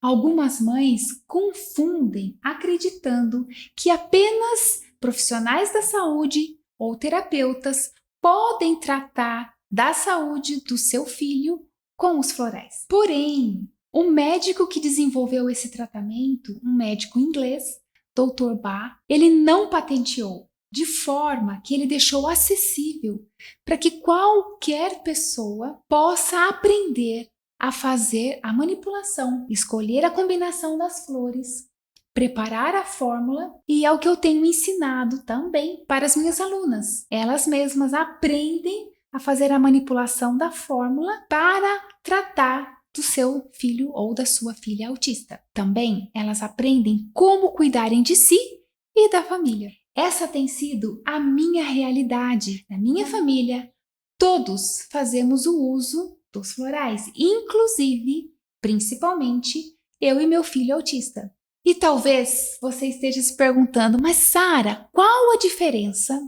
Algumas mães confundem acreditando que apenas profissionais da saúde ou terapeutas podem tratar da saúde do seu filho com os florais. Porém, o médico que desenvolveu esse tratamento, um médico inglês, Dr. Ba, ele não patenteou, de forma que ele deixou acessível para que qualquer pessoa possa aprender a fazer a manipulação, escolher a combinação das flores, preparar a fórmula, e é o que eu tenho ensinado também para as minhas alunas. Elas mesmas aprendem a fazer a manipulação da fórmula para tratar do seu filho ou da sua filha autista. Também elas aprendem como cuidarem de si e da família. Essa tem sido a minha realidade. Na minha família, todos fazemos o uso dos florais, inclusive, principalmente, eu e meu filho autista. E talvez você esteja se perguntando, mas Sara, qual a diferença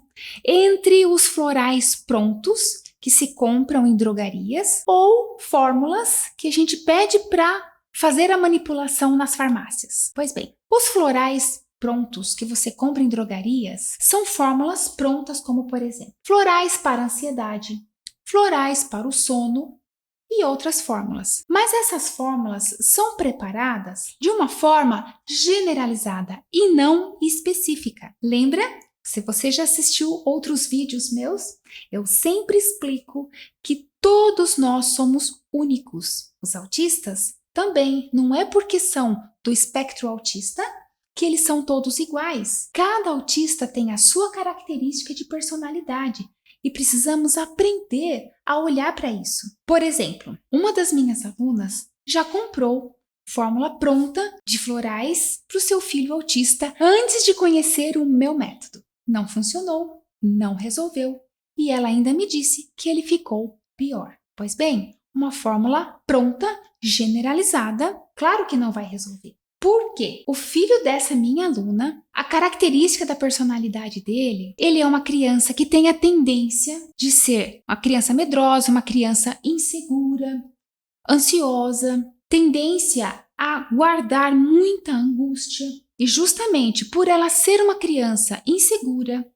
entre os florais prontos que se compram em drogarias ou fórmulas que a gente pede para fazer a manipulação nas farmácias? Pois bem, os florais prontos que você compra em drogarias são fórmulas prontas, como por exemplo, florais para ansiedade, florais para o sono e outras fórmulas. Mas essas fórmulas são preparadas de uma forma generalizada e não específica. Lembra? Se você já assistiu outros vídeos meus, eu sempre explico que todos nós somos únicos. Os autistas também, não é porque são do espectro autista que eles são todos iguais. Cada autista tem a sua característica de personalidade e precisamos aprender a olhar para isso. Por exemplo, uma das minhas alunas já comprou fórmula pronta de florais para o seu filho autista antes de conhecer o meu método. Não funcionou, não resolveu e ela ainda me disse que ele ficou pior. Pois bem, uma fórmula pronta, generalizada, claro que não vai resolver. Por quê? O filho dessa minha aluna, a característica da personalidade dele, ele é uma criança que tem a tendência de ser uma criança medrosa, uma criança insegura, ansiosa, tendência a guardar muita angústia. E justamente por ela ser uma criança insegura,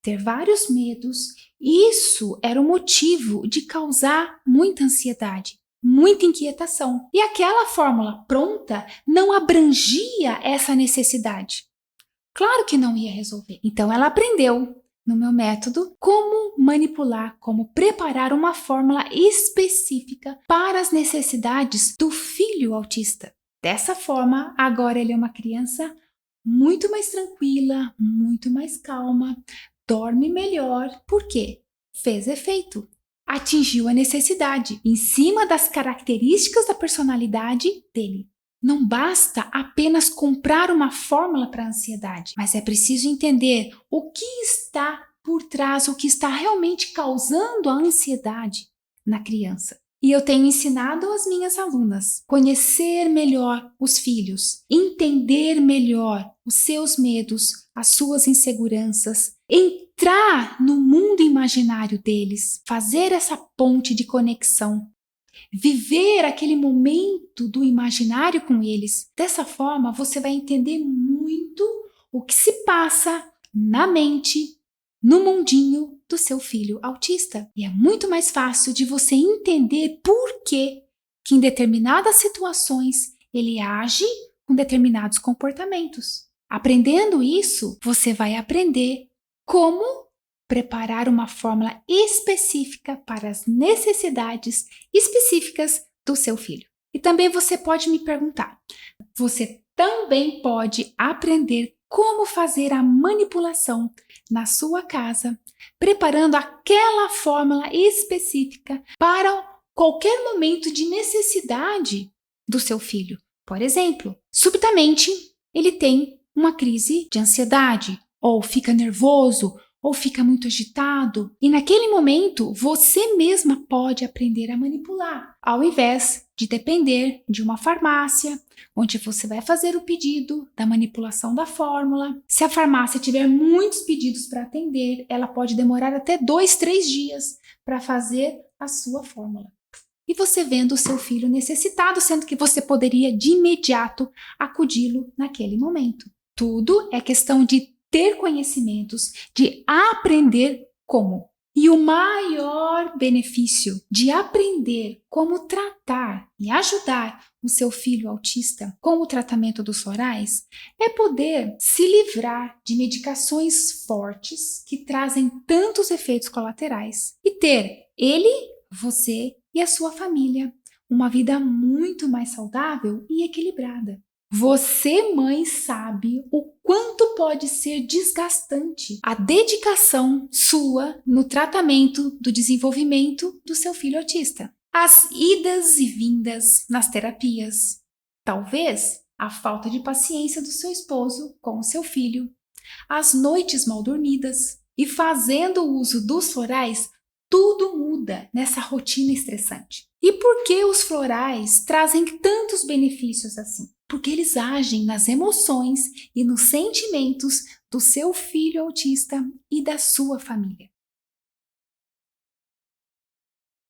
ter vários medos, isso era o motivo de causar muita ansiedade, muita inquietação. E aquela fórmula pronta não abrangia essa necessidade. Claro que não ia resolver. Então ela aprendeu no meu método como manipular, como preparar uma fórmula específica para as necessidades do filho autista. Dessa forma, agora ele é uma criança muito mais tranquila, muito mais calma, dorme melhor. Por quê? Fez efeito. Atingiu a necessidade em cima das características da personalidade dele. Não basta apenas comprar uma fórmula para a ansiedade, mas é preciso entender o que está por trás, o que está realmente causando a ansiedade na criança. E eu tenho ensinado às minhas alunas conhecer melhor os filhos, entender melhor os seus medos, as suas inseguranças, entrar no mundo imaginário deles, fazer essa ponte de conexão, viver aquele momento do imaginário com eles. Dessa forma, você vai entender muito o que se passa na mente, no mundinho do seu filho autista. E é muito mais fácil de você entender por que em determinadas situações ele age com determinados comportamentos. Aprendendo isso, você vai aprender como preparar uma fórmula específica para as necessidades específicas do seu filho. E também você pode me perguntar, você também pode aprender como fazer a manipulação na sua casa, preparando aquela fórmula específica para qualquer momento de necessidade do seu filho. Por exemplo, subitamente ele tem uma crise de ansiedade, ou fica nervoso, ou fica muito agitado. E naquele momento, você mesma pode aprender a manipular, ao invés de depender de uma farmácia, onde você vai fazer o pedido da manipulação da fórmula. Se a farmácia tiver muitos pedidos para atender, ela pode demorar até 2, 3 dias para fazer a sua fórmula. e você vendo o seu filho necessitado, sendo que você poderia de imediato acudi-lo naquele momento. Tudo é questão de ter conhecimentos, de aprender como. E o maior benefício de aprender como tratar e ajudar o seu filho autista com o tratamento dos florais é poder se livrar de medicações fortes que trazem tantos efeitos colaterais e ter ele, você e a sua família uma vida muito mais saudável e equilibrada. Você, mãe, sabe o quanto pode ser desgastante a dedicação sua no tratamento do desenvolvimento do seu filho autista. As idas e vindas nas terapias, talvez a falta de paciência do seu esposo com o seu filho, as noites mal dormidas e fazendo o uso dos florais, tudo muda nessa rotina estressante. E por que os florais trazem tantos benefícios assim? Porque eles agem nas emoções e nos sentimentos do seu filho autista e da sua família.